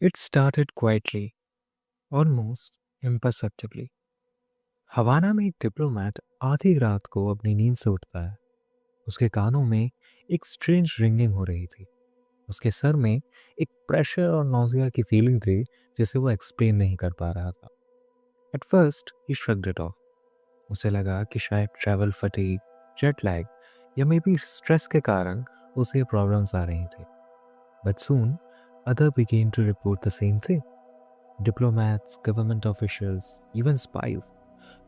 It started quietly, almost imperceptibly. हवाना में एक diplomat आधी रात को अपनी नींद से उठता है। उसके कानों में एक स्ट्रेंज रिंगिंग हो रही थी। उसके सर में एक प्रेशर और नौजिया की फीलिंग थी जिसे वो एक्सप्लेन नहीं कर पा रहा था। At first he shrugged it of. उसे लगा कि शायद ट्रैवल फटीग, जेट लैग या मे बी स्ट्रेस के कारण उसे प्रॉब्लम्स आ रही थी। But soon other began to report the same thing. Diplomats, government officials, even spies,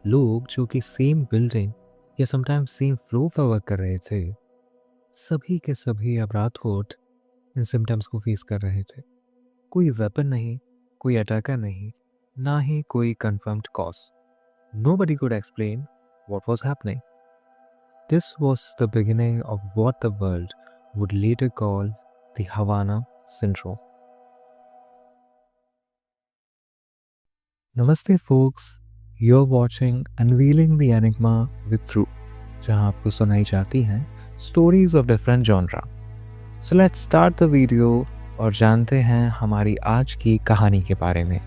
लोग जो कि सेम बिल्डिंग या समटाइम्स सेम फ्लोर पर वर्क कर रहे थे, सभी के सभी अब रात को उठ इन सिम्टम्स को फेस कर रहे थे। कोई वेपन नहीं, कोई अटैकर नहीं, ना ही कोई confirmed cause. Nobody could explain what was happening. This was the beginning of what the world would later call the Havana Syndrome. Namaste, folks. You're watching Unveiling the Enigma with Thru, जहां आपको सुनाई जाती हैं stories of different genre. So let's start the video और जानते हैं हमारी आज की कहानी के बारे में.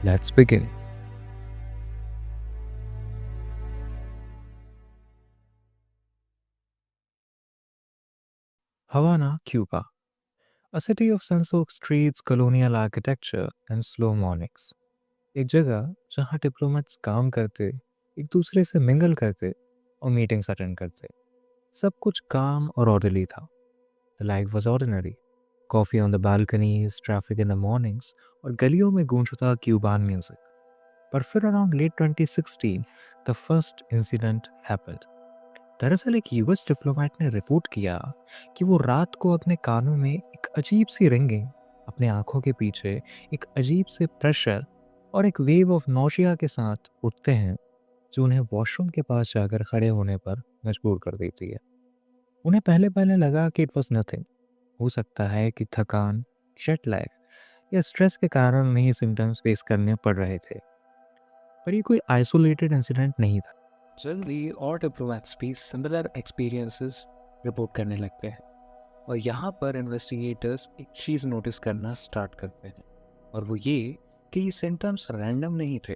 Let's begin. Havana, Cuba. A city of sun-soaked streets, colonial architecture and slow mornings. एक जगह जहाँ डिप्लोमेट्स काम करते, एक दूसरे से मिंगल करते और मीटिंग्स अटेंड करते। सब कुछ काम और ऑर्डरली था। The life was ordinary. Coffee on the balconies, traffic in the mornings और गलियों में गूंजता क्यूबान म्यूजिक। पर फिर around late 2016 the first incident happened. दरअसल एक यूएस डिप्लोमेट ने रिपोर्ट किया कि वो रात को अपने कानों में एक अजीब सी रिंगिंग, अपने आंखों के पीछे एक अजीब से प्रेशर और एक वेव ऑफ नौशिया के साथ उठते हैं जो उन्हें वॉशरूम के पास जाकर खड़े होने पर मजबूर कर देती है। उन्हें पहले पहले लगा कि इट वॉज नथिंग। हो सकता है कि थकान, जेट लैग या स्ट्रेस के कारण उन्हें ये सिम्टम्स फेस करने पड़ रहे थे, पर ये कोई आइसोलेटेड इंसिडेंट नहीं था। जल्दी और डिप्लोमेट्स भी सिमिलर एक्सपीरियंसेस रिपोर्ट करने लगते हैं और यहाँ पर इन्वेस्टिगेटर्स एक चीज़ नोटिस करना स्टार्ट करते हैं और वो ये कि ये सिम्टम्स रैंडम नहीं थे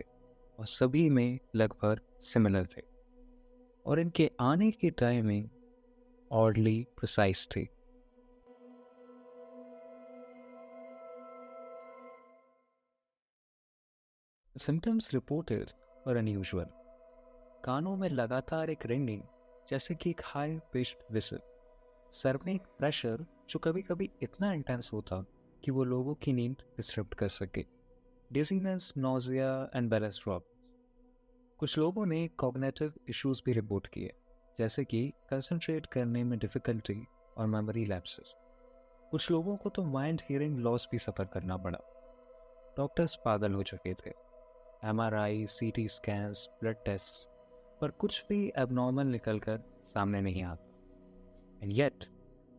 और सभी में लगभग सिमिलर थे और इनके आने की टाइमिंग ऑडली प्रिसाइज थी। सिम्टम्स रिपोर्टेड और अनयूजुअल। कानों में लगातार एक रिंगिंग जैसे कि एक हाई पिच्ड विसल, सर में एक प्रेशर जो कभी कभी इतना इंटेंस होता कि वो लोगों की नींद डिस्टर्ब कर सके, dizziness, nausea and balance drop. कुछ लोगों ने कॉग्निटिव इश्यूज भी रिपोर्ट किए जैसे कि कंसंट्रेट करने में डिफिकल्टी और मेमोरी लैप्सेस। कुछ लोगों को तो माइंड हियरिंग लॉस भी सफ़र करना पड़ा। डॉक्टर्स पागल हो चुके थे। एमआरआई, सीटी स्कैन्स, ब्लड टेस्ट, पर कुछ भी एबनॉर्मल निकलकर सामने नहीं आता। And yet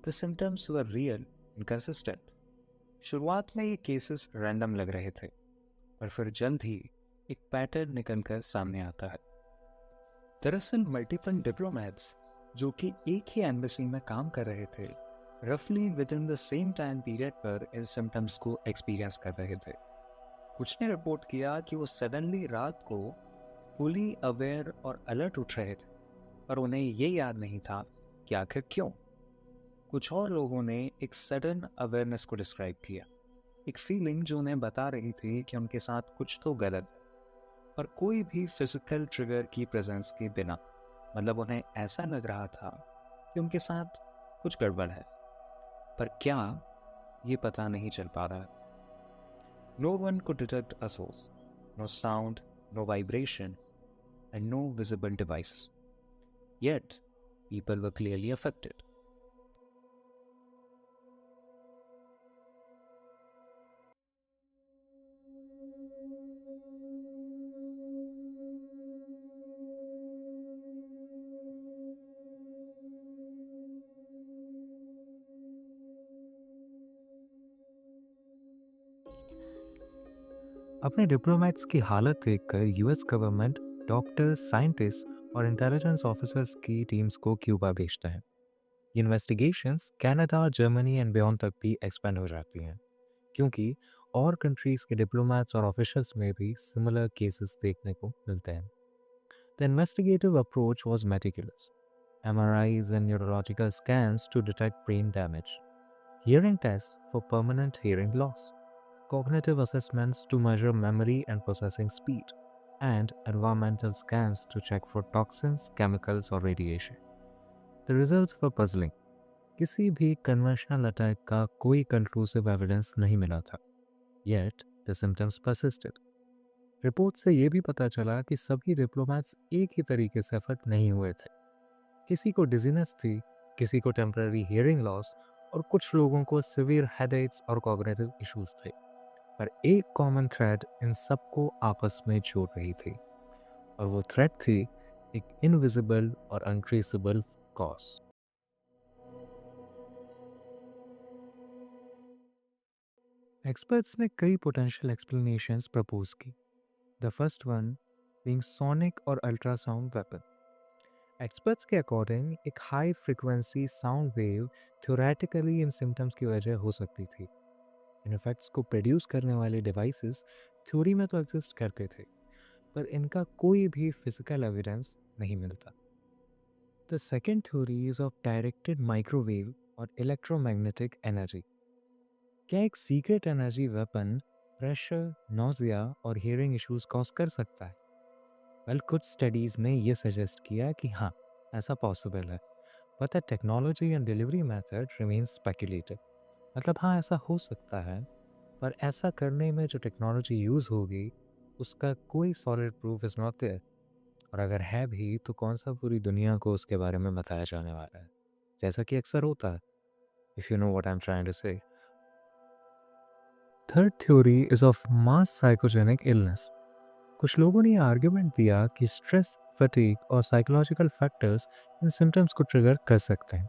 the symptoms were real and consistent. शुरुआत में ये केसेस रैंडम लग रहे थे, पर फिर जल्द ही एक पैटर्न निकलकर सामने आता है। दरअसल मल्टीपल डिप्लोमेट्स जो कि एक ही एम्बेसी में काम कर रहे थे, रफली with in the same time period पर इन सिम्टम्स को एक्सपीरियंस कर रहे थे। कुछ ने रिपोर्ट किया कि वो सडनली रात को फुली अवेयर और अलर्ट उठ रहे थे, पर उन्हें ये याद नहीं था कि आखिर क्यों। कुछ और लोगों ने एक सडन अवेयरनेस को डिस्क्राइब किया, एक फीलिंग जो उन्हें बता रही थी कि उनके साथ कुछ तो गलत है, पर कोई भी फिजिकल ट्रिगर की प्रेजेंस के बिना। मतलब उन्हें ऐसा लग रहा था कि उनके साथ कुछ गड़बड़ है, पर क्या ये पता नहीं चल पा रहा था। No one could detect a source, no sound, no vibration and no visible device, yet people were clearly affected. अपने डिप्लोमेट्स की हालत देखकर यूएस गवर्नमेंट डॉक्टर्स, साइंटिस्ट और इंटेलिजेंस ऑफिसर्स की टीम्स को क्यूबा भेजता है। Investigations Canada, Germany and beyond तक भी एक्सपेंड हो जाती हैं। क्योंकि और कंट्रीज के डिप्लोमेट्स और ऑफिशियल्स में भी सिमिलर केसेस देखने को मिलते हैं। The investigative approach was meticulous, MRIs and neurological scans to detect brain damage, hearing tests for permanent hearing loss, cognitive assessments to measure memory and processing speed, and environmental scans to check for toxins, chemicals, or radiation. The results were puzzling. किसी भी conventional attack का कोई conclusive evidence नहीं मिला था, yet the symptoms persisted. Report से ये भी पता चला कि सभी डिप्लोमेट्स एक ही तरीके से अफेक्ट नहीं हुए थे। किसी को डिजीनेस थी, किसी को टेम्पररी हियरिंग लॉस और कुछ लोगों को सिवियर हेडेक्स और कॉग्निटिव इश्यूज थे। पर एक कॉमन थ्रेड इन सबको आपस में जोड़ रही थी, और वो थ्रेड थी एक इनविजिबल और अनट्रेसेबल कॉज। एक्सपर्ट्स ने कई पोटेंशियल एक्सप्लेनेशंस प्रपोज की। The first one being sonic और अल्ट्रासाउंड वेपन। एक्सपर्ट्स के अकॉर्डिंग एक high frequency sound wave theoretically इन सिम्टम्स की वजह हो सकती थी। इन इफेक्ट्स को प्रोड्यूस करने वाले डिवाइसेस थ्योरी में तो एग्जिस्ट करते थे, पर इनका कोई भी फिजिकल एविडेंस नहीं मिलता। The second theory is of directed microwave और इलेक्ट्रोमैग्नेटिक एनर्जी। क्या एक secret energy weapon pressure, nausea और हियरिंग इश्यूज कॉज कर सकता है? वेल, कुछ स्टडीज़ ने ये सजेस्ट किया कि हाँ, ऐसा पॉसिबल है, but the technology and delivery method remains speculative. मतलब हाँ, ऐसा हो सकता है, पर ऐसा करने में जो टेक्नोलॉजी यूज़ होगी उसका कोई solid proof is not there. और अगर है भी तो कौन सा पूरी दुनिया को उसके बारे में बताया जाने वाला है, जैसा कि अक्सर होता है। If you know what I am trying to say. Third theory is of mass psychogenic illness. कुछ लोगों ने ये आर्ग्यूमेंट दिया कि स्ट्रेस, फटीग और साइकोलॉजिकल फैक्टर्स इन सिम्टम्स को ट्रिगर कर सकते हैं,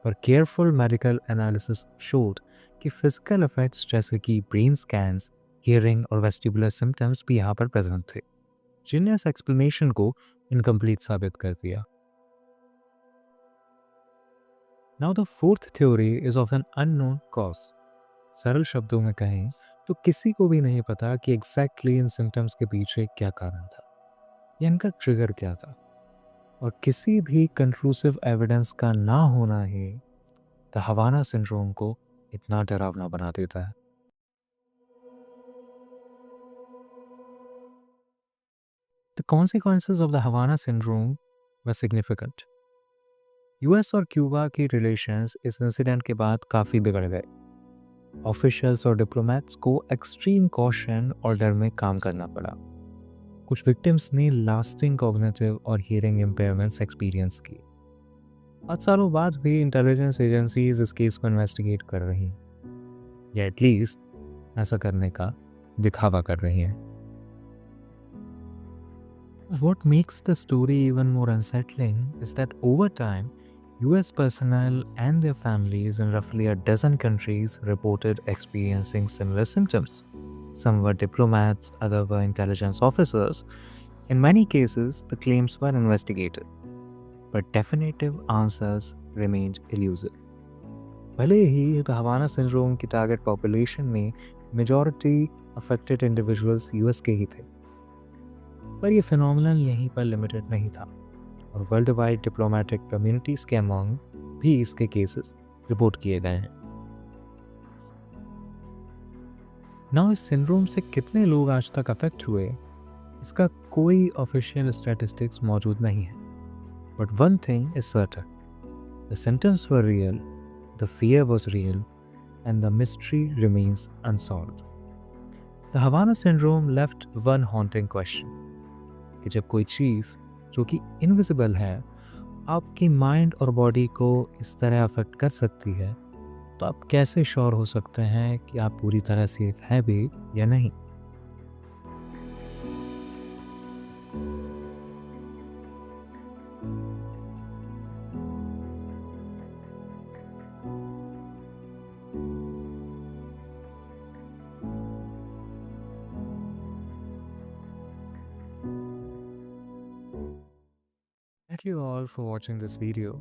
पर केयरफुल मेडिकल एनालिसिस शोड कि फिजिकल इफेक्ट्स जैसे कि ब्रेन स्कैन्स, हियरिंग और वेस्टिबुलर सिम्टम्स भी यहाँ पर प्रेजेंट थे, जिन्हें इस एक्सप्लेनेशन को इनकम्प्लीट साबित कर दिया। Now the fourth theory is of an unknown cause. सरल शब्दों में कहें तो किसी को भी नहीं पता कि एग्जैक्टली इन सिम्टम्स के पीछे क्या कारण था या इनका ट्रिगर क्या था, और किसी भी कंक्लूसिव एविडेंस का ना होना ही द हवाना सिंड्रोम को इतना डरावना बना देता है। The consequences of the Havana syndrome were significant. US और क्यूबा की रिलेशंस इस इंसिडेंट के बाद काफ़ी बिगड़ गए। ऑफिशियल्स और डिप्लोमेट्स को एक्सट्रीम कॉशन और डर में काम करना पड़ा। कुछ विक्टिम्स ने लास्टिंग कॉग्निटिव और हियरिंग इम्पेयरमेंट्स एक्सपीरियंस की। 8 सालों बाद भी इंटेलिजेंस एजेंसीज इस केस को इन्वेस्टिगेट कर रही हैं, या एटलीस्ट ऐसा करने का दिखावा कर रही हैं। What makes the story even more unsettling is that over time, US personnel and their families in roughly a dozen countries reported experiencing similar symptoms. Some were diplomats, others were intelligence officers. In many cases, the claims were investigated, but definitive answers remained elusive. भले ही the Havana syndrome की target population में majority affected individuals US के ही थे, पर यह phenomenon यहीं पर limited नहीं था, और वर्ल्ड वाइड डिप्लोमेटिक कम्युनिटीज़ के अमंग भी इसके केसेस रिपोर्ट किए गए हैं। नाउ इस सिंड्रोम से कितने लोग आज तक अफेक्ट हुए, इसका कोई ऑफिशियल स्टैटिस्टिक्स मौजूद नहीं है, but one thing is certain, the symptoms were real, the fear was real, and the mystery remains unsolved. The Havana syndrome left one haunting question कि जब कोई चीज़ जो कि इनविजिबल है आपकी माइंड और बॉडी को इस तरह अफेक्ट कर सकती है, तो आप कैसे श्योर हो सकते हैं कि आप पूरी तरह सेफ हैं भी या नहीं। Thank you all for watching this video.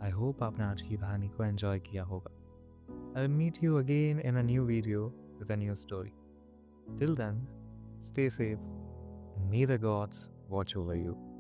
I hope आपने आज की कहानी को एंजॉय किया होगा। I will meet you again in a new video with a new story. Till then, stay safe and may the gods watch over you.